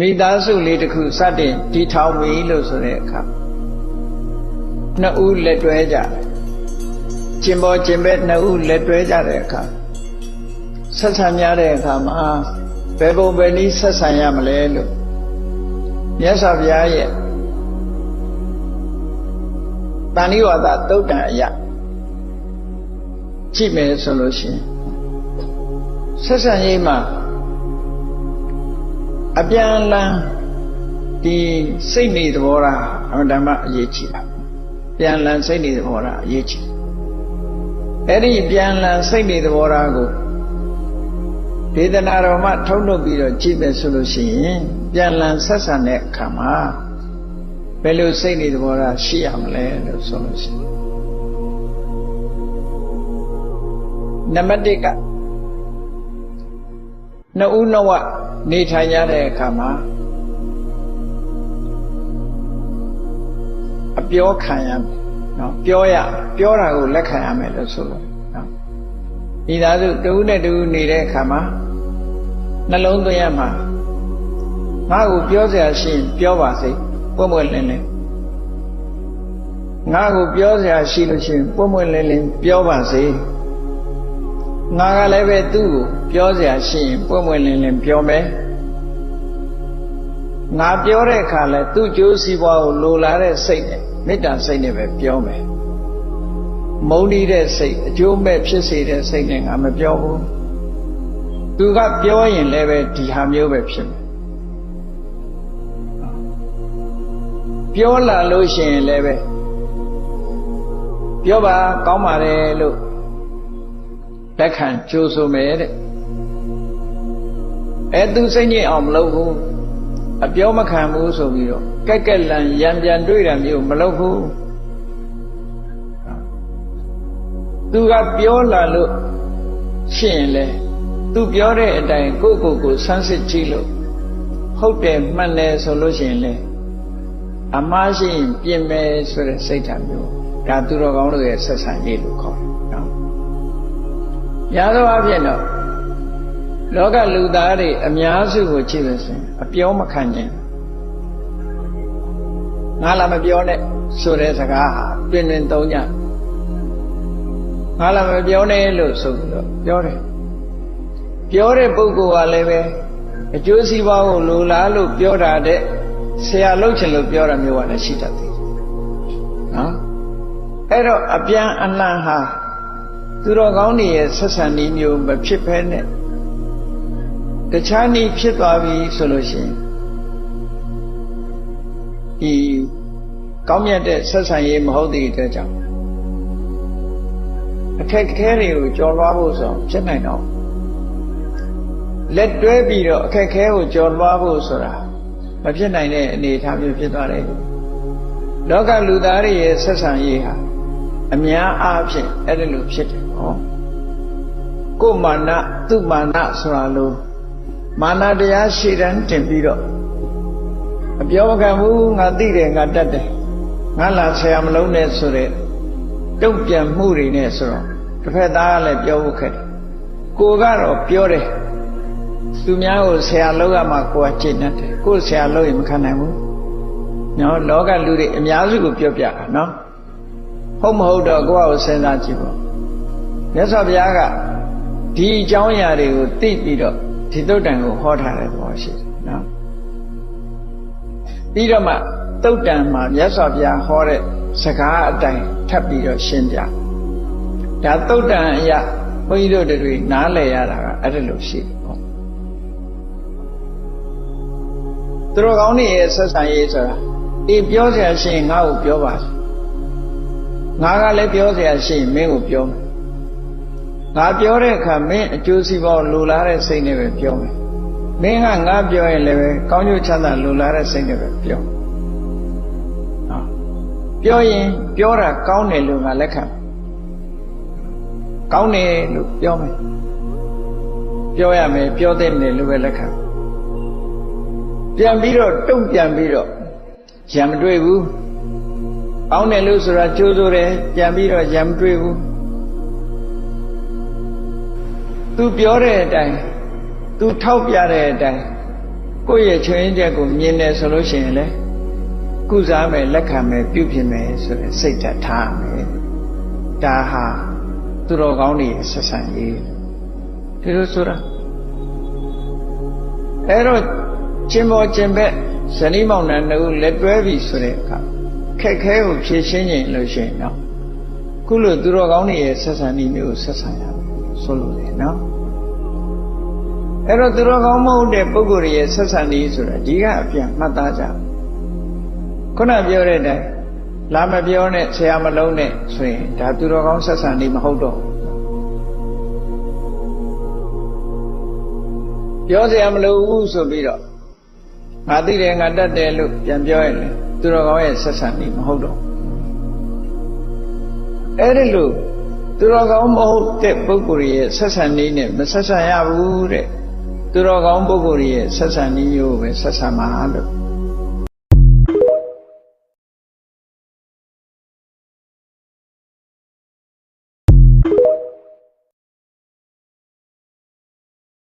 မိသားစုလေးတစ်ခုစတင်တည်ထောင်ပြီလို့ဆိုတဲ့အခါနှစ်ဦးလက်တွဲကြတယ်ကျင်ပေါ်ကျင်ဘက်နှစ်ဦးလက်တွဲကြတဲ့အခါဆက်ဆံရတဲ့အခါမှာဘယ်ပုံပဲနည်းဆက်ဆံရမလဲလို့မြတ်စွာဘုရားရဲ့တဏှိဝါဒသုတ်တံအရာကြည့်မယ်ဆိုလို့ရှိရင်ဆက်ဆံရေးမှာအပြန်အလှန်ဒီစိတ်နေသဘောထားအမှန်တမ်းအရေးကြီးတာပြန်အလှန်စိတ်နေသဘောထားအရေးကြီးအဲ့ဒီပြန်အလှန်စိတ်နေသဘောထားကိုဒေသနာတော်မှာထုတ်လုပ်ပြီးတော့ကြည့်မယ်ဆိုလို့ရှိရင်ပြန်အလှန်ဆက်ဆံတဲ့အခါမှာဘယ်လိုစိတ်နေသဘောထားရှိရမလဲလို့ဆိုလို့ရှိရင်နံပါတ်1ကနှစ်ဦးနှစ်ဝနေထိုင်ရတဲ့အခါမှာအပြောခံရမယ်နော်ပြောတာကိုလက်ခံရမယ်လို့ဆိုလို့နော်ဒီသားစုတဦးနဲ့တဦးနေတဲ့အခါမှာနှလုံးသွင်းရမှာငါ့ကိုပြောစရာရှိရင်ပြောပါစေပွင့်ပွင့်လင်းလင်းငါ့ကိုပြောစရာရှိလို့ရှိရင်ပွင့်ပွင့်လင်းလင်းပြောပါစေငါကလည်းပဲသူ့ကိုပြောစရာရှိရင်ပွင့်ပွင့်လင်းလင်းပြောမယ်ငါပြောတဲ့အခါလဲသူ့ကျိုးစီးပွားကိုလိုလားတဲ့စိတ်နဲ့မေတ္တာစိတ်နဲ့ပဲပြောမယ်မုန်းတီးတဲ့စိတ်အကျိုးမဲ့ဖြစ်စေတဲ့စိတ်နဲ့ငါမပြောဘူးသူကပြောရင်လည်းပဲဒီဟာမျိုးပဲဖြစ်မယ်ပြောလာလို့ရှိရင်လည်းပဲပြောပါကောင်းပါတယ်လို့လက်ခံကြိုးဆိုမယ်တဲ့သူစိတ်ညစ်အောင်မလုပ်ဘူးအပြောမခံဘူးဆိုပြီးတော့ကက်ကက်လန်ရံပြန်တွေ့တာမျိုးမလုပ်ဘူးသူကပြောလာလို့ရှိရင်လေသူပြောတဲ့အတိုင်းကိုယ်ဆန်းစစ်ကြည့်လို့ဟုတ်တယ်မှန်တယ်ဆိုလို့ရှိရင်လေအမှားရှိရင်ပြင်မယ်ဆိုတဲ့စိတ်ဓာတ်မျိုးဒါသူတော်ကောင်းတို့ရဲ့ဆက်ဆံရေးလို့ခေါ်တယ်နော်။ညာသောအဖြစ်တော့လောကလူသားတွေအများစုကိုကြည့်လို့ဆိုရင်အပြောမခံခြင်းငါလာမပြောနဲ့ဆိုတဲ့စကားဟာတွင်သုံးညငါလာမပြောနဲ့လို့ဆိုပြီးတော့ပြောတယ်။ပြောတဲ့ပုဂ္ဂိုလ်ကလည်းပဲအကျိုးစီးပွားကိုလိုလားလို့ပြောတာတဲ့ဆရာလှုပ်ချင်လို့ပြောတာမျိုးကလည်းရှိတတ်တယ်နော်အဲ့တော့အပြန်အလှန်ဟာသူတော်ကောင်းတွေရဲ့ဆက်ဆံနည်းမျိုးမဖြစ်ဘဲနဲ့တခြားနည်းဖြစ်သွားပြီဆိုလို့ရှိရင်ဒီကောင်းမြတ်တဲ့ဆက်ဆံရေးမဟုတ်တဲ့အတွက်ကြောင့်အခက်အခဲတွေကိုကျော်လွှားဖို့ဆိုဖြစ်နိုင်တော့လက်တွဲပြီးတော့အခက်အခဲကိုကျော်လွှားဖို့ဆိုတာမဖြစ်နိုင်တဲ့အနေအထားမျိုးဖြစ်သွားတယ်လောကလူသားတွေရဲ့ဆက်ဆံရေးဟာအများအားဖြင့်အဲ့ဒါလိုဖြစ်တယ်ဟောကိုမာနသူမာနဆိုတာလို့မာနတရားရှေ့တန်းတင်ပြီးတော့အပြောမခံဘူးငါသိတယ်ငါတတ်တယ်ငါလာဆရာမလုံးနဲ့ဆိုတဲ့တုံ့ပြန်မှုတွေနဲ့ဆိုတော့တစ်ဖက်သားကလည်းပြောဖို့ခက်တယ်ကိုကတော့ပြောတယ်သူများကိုဆရာလုပ်ရမှကိုယ်ကချိန်နေတယ်ကိုယ်ဆရာလုပ်ရင်မခံနိုင်ဘူးနော်လောကလူတွေအများစုကိုပြောပြတာနော်ဟုတ်မဟုတ်တော့ကိုယ့်အကိုစဉ်းစားကြည့်ပေါ့မြတ်စွာဘုရားကဒီအကြောင်းအရာတွေကိုသိပြီးတော့ဒီသုတ်တံကိုဟောထားတဲ့ဘောရှိတယ်နော်ပြီးတော့မှသုတ်တံမှာမြတ်စွာဘုရားဟောတဲ့စကားအတိုင်းထပ်ပြီးတော့ရှင်းပြဒါသုတ်တံအရာဘုန်းကြီးတို့တွေနားလည်ရတာကအဲ့ဒါလိုရှိတယ်ပေါ့သူတော်ကောင်းတွေရဲ့ဆက်ဆံရေးဆိုတာဒီပြောစရာရှိရင်ငါ့ကိုပြောပါငါကလည်းပြောစရာရှိရင်မင်းကိုပြောမယ်ငါပြောတဲ့အခါမင်းအကျိုးစီးပွားလိုလားတဲ့စိတ်နဲ့ပဲပြောမယ်မင်းကငါပြောရင်လည်းပဲကောင်းကျိုးချမ်းသာလိုလားတဲ့စိတ်နဲ့ပဲပြောပြောရင်ပြောတာကောင်းတယ်လို့ငါလက်ခံကောင်းတယ်လို့ပြောမယ်ပြောရမယ်ပြောတဲ့တယ်လို့ပဲလက်ခံပြန်ပြီးတော့တုံ့ပြန်ပြီးတော့ရံမတွေ့ဘူးကောင်းတယ်လို့ဆိုတာကြိုးစိုးတယ်ပြန်ပြီးတော့ရံမတွေ့ဘူးသူပြောတဲ့အတိုင်းသူထောက်ပြတဲ့အတိုင်း ကိုယ့်ရဲ့ချွင်းချက်ကိုမြင်တယ်ဆိုလို့ရှိရင်လေကုစားမယ်လက်ခံမယ်ပြုပြင်မယ်ဆိုတဲ့စိတ်ဓာတ်ထားရမယ်ဒါဟာသူတော်ကောင်းတွေရဲ့ဆက်ဆံရေးဒီလိုဆိုတာအဲ့တော့ကျင်ပေါ်ကျင်ဘက်ဇနီးမောင်နှံတို့လက်တွဲပြီဆိုတဲ့အခါခက်ခဲကိုဖြေရှင်းရင်လို့ရှိရင်တော့ခုလိုသူတော်ကောင်းတွေရဲ့ဆက်ဆံနည်းမျိုးဆက်ဆံရမယ်ဆိုလို့လေနော်အဲ့တော့သူတော်ကောင်းမဟုတ်တဲ့ပုဂ္ဂိုလ်ရဲ့ဆက်ဆံနည်းဆိုတာဒီကအပြန်မှတ်သားကြခုနပြောတဲ့အတိုင်းလာမပြောနဲ့ဆရာမလုံးနဲ့ဆိုရင်ဒါသူတော်ကောင်းဆက်ဆံနည်းမဟုတ်တော့ပြောဆရာမလိုဘူးဆိုပြီးတော့ငါသိတယ်ငါတတ်တယ်လို့ပြန်ပြောရင်လေသူတော်ကောင်းရဲ့ဆက်ဆံနည်းမဟုတ်တော့အဲ့ဒီလိုသူတော်ကောင်းမဟုတ်တဲ့ပုဂ္ဂိုလ်ရဲ့ဆက်ဆံနည်းနဲ့မဆက်ဆံရဘူးတဲ့သူတော်ကောင်းပုဂ္ဂိုလ်ရဲ့ဆက်ဆံနည်းမျိုးပဲဆက်ဆံမှာလို့